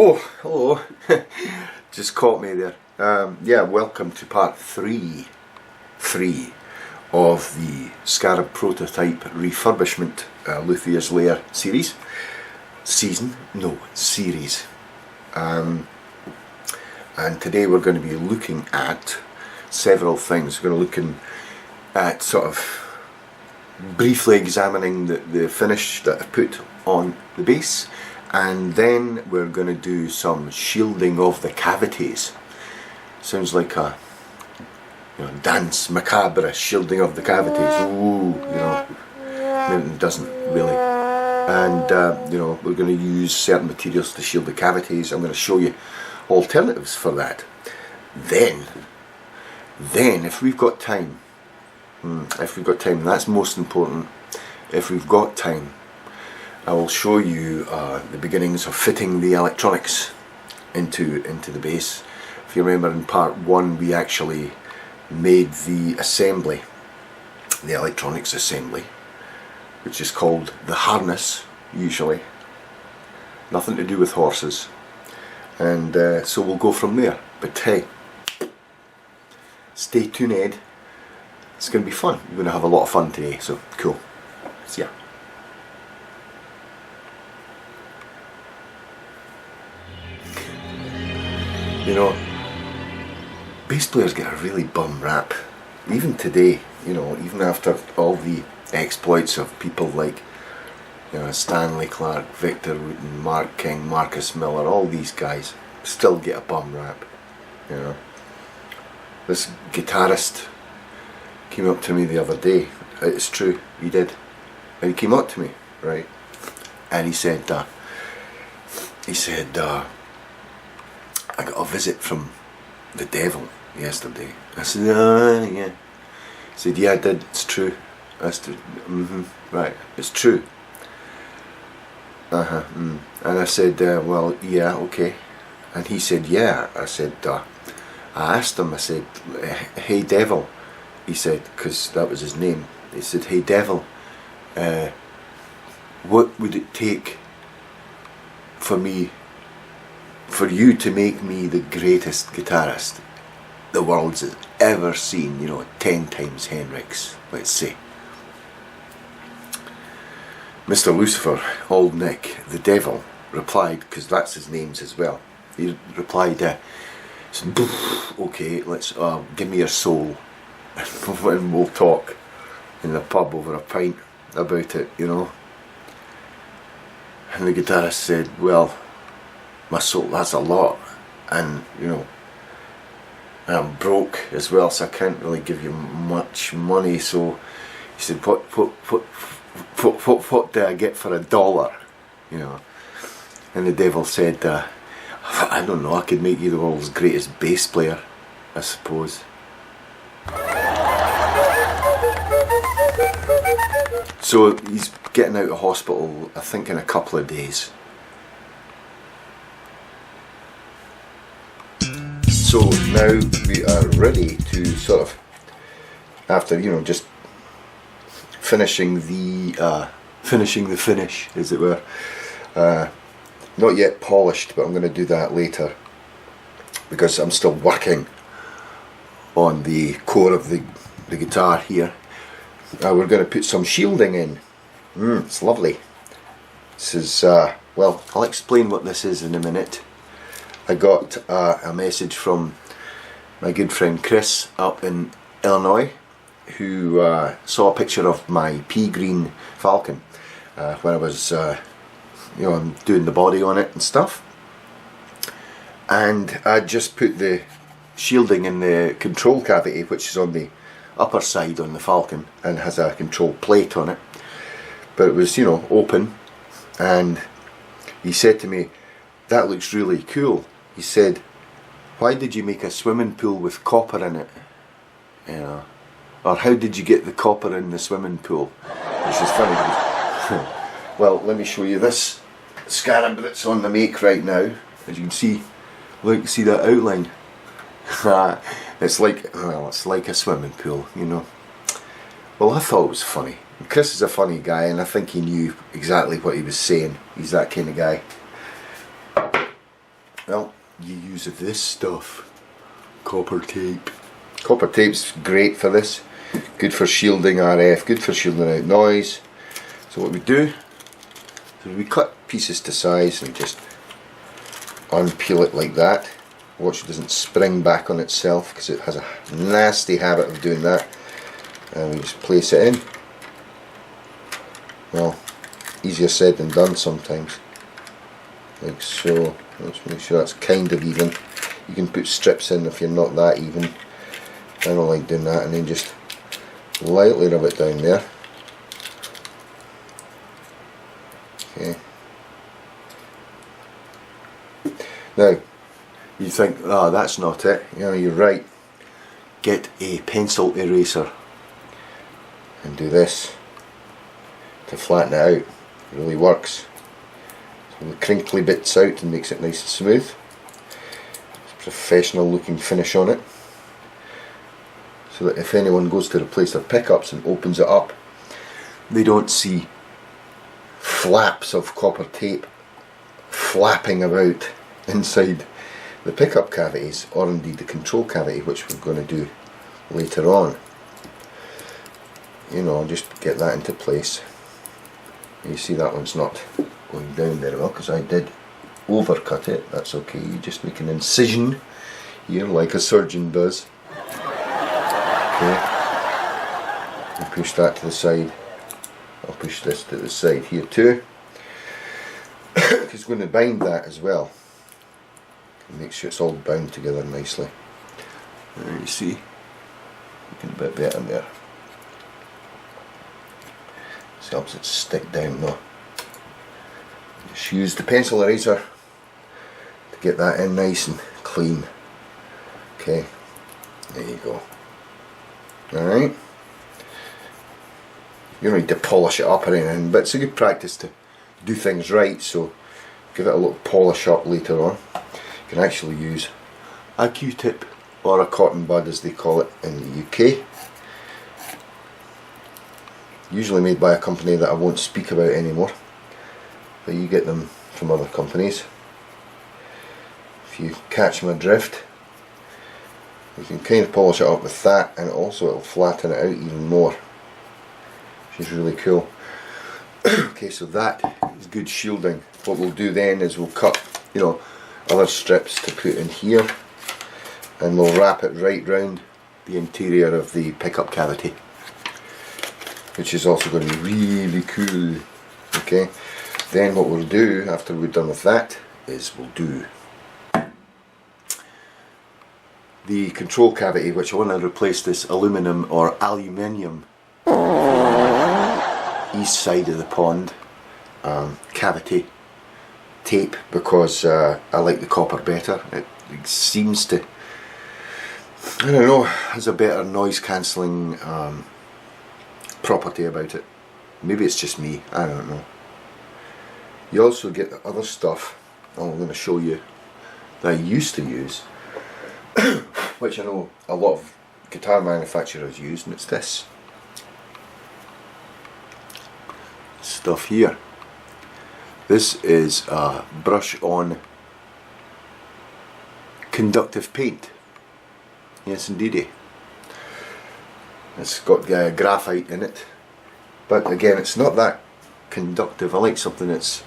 Oh, hello. Just caught me there. Yeah, welcome to part 3 of the Scarab prototype refurbishment Luthier's Lair series. Series. And today we're going to be looking at several things. We're going to look at sort of briefly examining the finish that I've put on the base, and then we're going to do some shielding of the cavities. Sounds like a dance macabre, shielding of the cavities. Ooh, it doesn't really. And we're going to use certain materials to shield the cavities. I'm going to show you alternatives for that. Then if we've got time, that's most important. If we've got time, I will show you the beginnings of fitting the electronics into the base. If you remember, in part 1 we actually made the assembly, the electronics assembly, which is called the harness, usually. Nothing to do with horses. And so we'll go from there. But hey, stay tuned, Ed. It's going to be fun. We're going to have a lot of fun today, so cool. See ya. Bass players get a really bum rap. Even today, even after all the exploits of people like Stanley Clarke, Victor Wooten, Mark King, Marcus Miller, all these guys still get a bum rap. This guitarist came up to me the other day. It's true, he did. And he came up to me, right? And he said, I got a visit from the devil yesterday. I said, yeah. He said, yeah, I did. It's true. I said, right, it's true. And I said, well, yeah, okay. And he said, yeah. I said, I asked him, I said, hey devil. He said, because that was his name. He said, hey devil, what would it take for you to make me the greatest guitarist the world's has ever seen, 10 times Henrik's, let's say. Mr. Lucifer, Old Nick, the devil, replied, because that's his names as well, he replied, okay, let's give me your soul and we'll talk in the pub over a pint about it, And the guitarist said, well, my soul, that's a lot, and I'm broke as well, so I can't really give you much money. So he said, what do I get for $1? And the devil said, I don't know, I could make you the world's greatest bass player, I suppose. So he's getting out of hospital, I think, in a couple of days. So now we are ready to sort of, after just finishing the finish, as it were. Not yet polished, but I'm going to do that later because I'm still working on the core of the guitar here. We're going to put some shielding in. It's lovely. This is well, I'll explain what this is in a minute. I got a message from my good friend Chris up in Illinois, who saw a picture of my pea green Falcon when I was doing the body on it and stuff, and I just put the shielding in the control cavity, which is on the upper side on the Falcon and has a control plate on it, but it was open, and he said to me, that looks really cool. He said, why did you make a swimming pool with copper in it? Or how did you get the copper in the swimming pool? Which is funny. Well, let me show you this Scarab that's on the make right now. As you can see, look, see that outline? It's like a swimming pool, Well, I thought it was funny. Chris is a funny guy, and I think he knew exactly what he was saying. He's that kind of guy. Well, you use this stuff. Copper tape. Copper tape's great for this. Good for shielding RF, good for shielding out noise. So what we do is we cut pieces to size and just unpeel it like that. Watch it doesn't spring back on itself because it has a nasty habit of doing that. And we just place it in. Well, easier said than done sometimes. Like so. Let's make sure that's kind of even. You can put strips in if you're not that even. I don't like doing that, and then just lightly rub it down there. Okay. Now, you think, oh, that's not it. You know, you're right. Get a pencil eraser and do this to flatten it out. It really works. So the crinkly bits out and makes it nice and smooth. It's a professional looking finish on it. So that if anyone goes to replace their pickups and opens it up, they don't see flaps of copper tape flapping about inside the pickup cavities, or indeed the control cavity, which we're going to do later on. You know, just get that into place. You see that one's not going down very well because I did overcut it. That's okay, you just make an incision here like a surgeon does. Okay, and push that to the side. I'll push this to the side here too, because it's going to bind that as well. Make sure it's all bound together nicely. There you see, looking a bit better there. This helps it stick down though. Just use the pencil eraser to get that in nice and clean. Okay, there you go. Alright, you don't need to polish it up or anything, but it's a good practice to do things right, so give it a little polish up later on. You can actually use a Q-tip or a cotton bud as they call it in the UK. Usually made by a company that I won't speak about anymore, but you get them from other companies. If you catch my drift, you can kind of polish it up with that, and also it'll flatten it out even more, which is really cool. Okay, so that is good shielding. What we'll do then is we'll cut, you know, other strips to put in here, and we'll wrap it right round the interior of the pickup cavity, which is also going to be really cool. Okay, then what we'll do after we're done with that is we'll do the control cavity, which I want to replace this aluminum or aluminium east side of the pond cavity tape, because I like the copper better. It seems to, I don't know, has a better noise cancelling property about it. Maybe it's just me, I don't know. You also get the other stuff I'm going to show you that I used to use, which I know a lot of guitar manufacturers use, and it's this stuff here. This is a brush on conductive paint. Yes indeedy. It's got graphite in it, but again it's not that conductive. I like something that's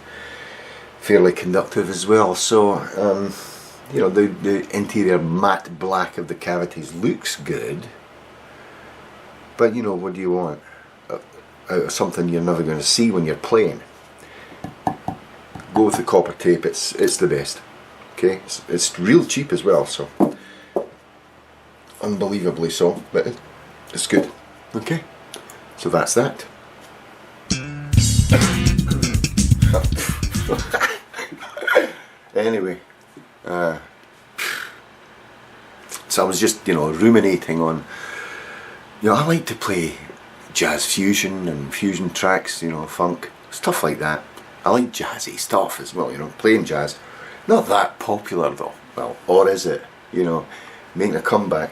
fairly conductive as well. So you know, the interior matte black of the cavities looks good, but you know, what do you want out of something you're never going to see when you're playing? Go with the copper tape. It's the best. Okay, it's real cheap as well, so unbelievably so, but it's good. Okay, so that's that. Anyway, so I was just, you know, ruminating on, you know, I like to play jazz fusion and fusion tracks, you know, funk, stuff like that. I like jazzy stuff as well, you know, playing jazz. Not that popular though, well, or is it, you know, making a comeback,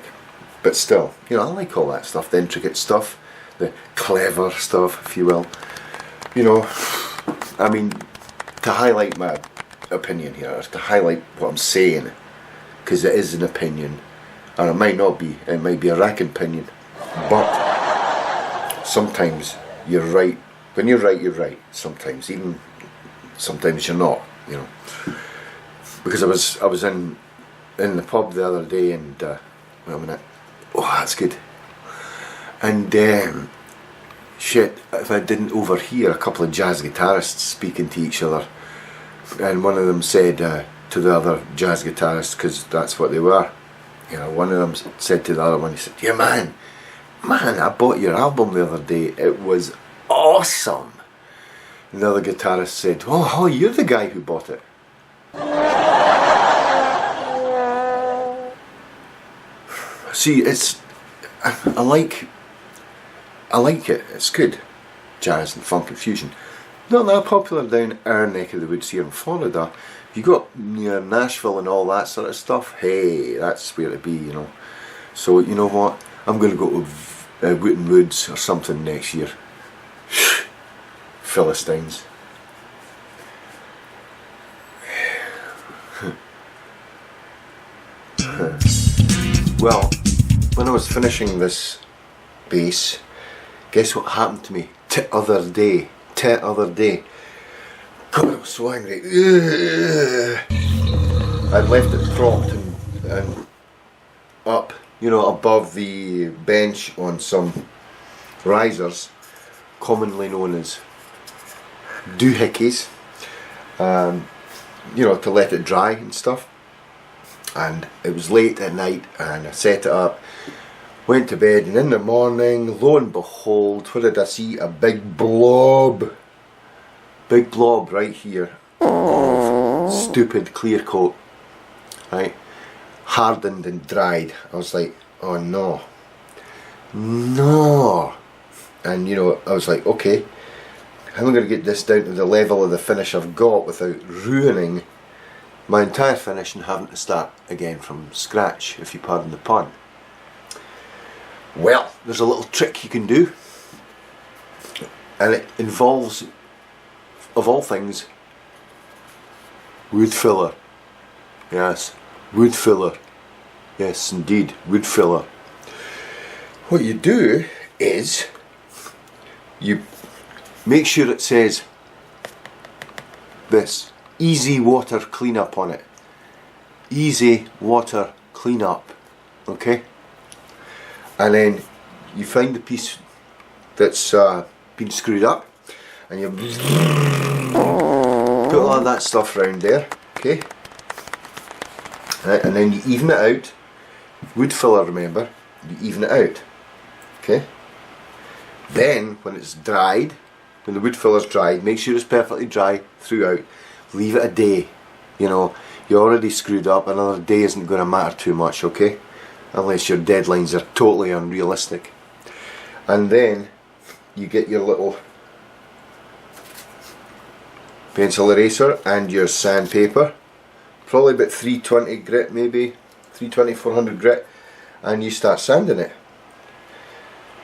but still, you know, I like all that stuff, the intricate stuff, the clever stuff, if you will. You know, I mean, to highlight my opinion here, to highlight what I'm saying, because it is an opinion, and it might not be, it might be a rack opinion, but sometimes you're right. When you're right, sometimes, even sometimes you're not, you know. Because I was in the pub the other day, and wait a minute, oh, that's good. And shit, if I didn't overhear a couple of jazz guitarists speaking to each other, and one of them said to the other jazz guitarist, because that's what they were, you know, one of them said to the other one, he said, yeah man, I bought your album the other day, it was awesome. And the other guitarist said, oh, you're the guy who bought it. See, I like it, it's good, jazz and funk and fusion. Not that popular down our neck of the woods here in Florida. You got near Nashville and all that sort of stuff, hey, that's where it be, you know. So, you know what, I'm going to go to Wooten Woods or something next year. Philistines. Well, when I was finishing this bass, guess what happened to me the other day? God, I was so angry. I'd left it propped and up, you know, above the bench on some risers, commonly known as doohickeys, you know, to let it dry and stuff. And it was late at night, and I set it up, went to bed, and in the morning, lo and behold, what did I see? A big blob right here of stupid clear coat, right, hardened and dried. I was like, oh no, and you know, I was like, okay, how am I going to get this down to the level of the finish I've got without ruining my entire finish and having to start again from scratch, if you pardon the pun. Well, there's a little trick you can do, and it involves, of all things, wood filler. Yes, wood filler. Yes, indeed, wood filler. What you do is you make sure it says this: easy water cleanup on it. Easy water cleanup. Okay? And then you find the piece that's been screwed up, and you put all of that stuff around there. Okay? Right, and then you even it out. Wood filler, remember? You even it out. Okay? Then, when it's dried, when the wood filler's dried, make sure it's perfectly dry throughout. Leave it a day. You know, you're already screwed up, another day isn't going to matter too much, okay? Unless your deadlines are totally unrealistic. And then you get your little pencil eraser and your sandpaper, probably about 320 grit, maybe 320, 400 grit, and you start sanding it.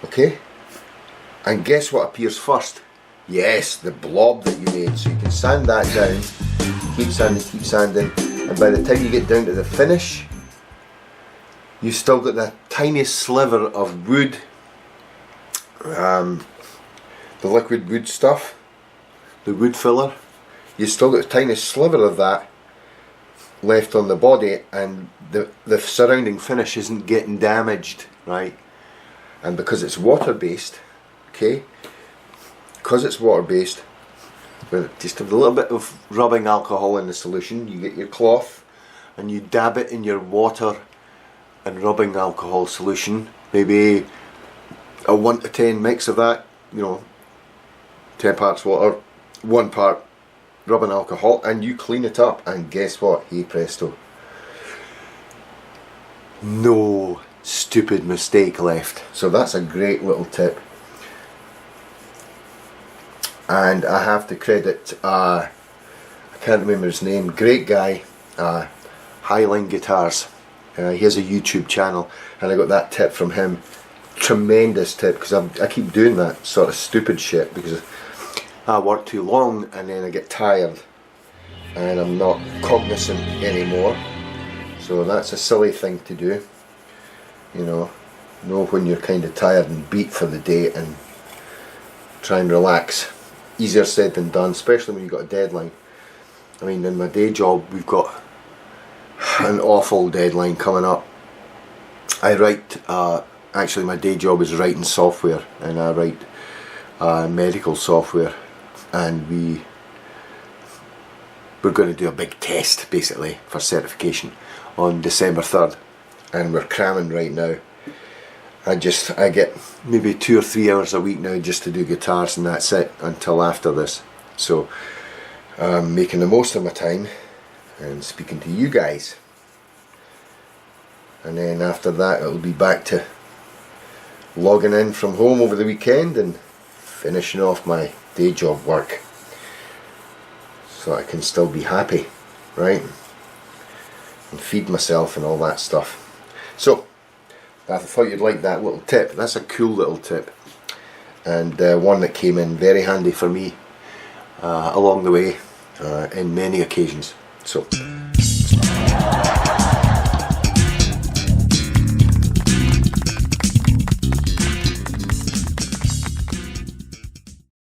Okay? And guess what appears first? Yes, the blob that you made. So you can sand that down, keep sanding, and by the time you get down to the finish, you've still got that tiniest sliver of wood, the liquid wood stuff, the wood filler. You've still got a tiny sliver of that left on the body, and the surrounding finish isn't getting damaged, right? And because it's water based, okay, because it's water based, with just a little bit of rubbing alcohol in the solution, you get your cloth and you dab it in your water and rubbing alcohol solution, maybe a 1 to 10 mix of that, you know, 10 parts water, 1 part rubbing alcohol, and you clean it up, and guess what? Hey presto, no stupid mistake left. So that's a great little tip. And I have to credit, I can't remember his name, great guy, Highline Guitars. He has a YouTube channel, and I got that tip from him. Tremendous tip, because I keep doing that sort of stupid shit because I work too long and then I get tired and I'm not cognizant anymore. So that's a silly thing to do, you know when you're kind of tired and beat for the day, and try and relax. Easier said than done, especially when you've got a deadline. I mean, in my day job we've got an awful deadline coming up. I write, actually my day job is writing software, and I write medical software, and we're going to do a big test basically for certification on December 3rd, and we're cramming right now. I get maybe 2 or 3 hours a week now just to do guitars, and that's it until after this. So I'm making the most of my time and speaking to you guys, and then after that it'll be back to logging in from home over the weekend and finishing off my day job work, so I can still be happy, right, and feed myself and all that stuff. So I thought you'd like that little tip. That's a cool little tip, and one that came in very handy for me along the way in many occasions. So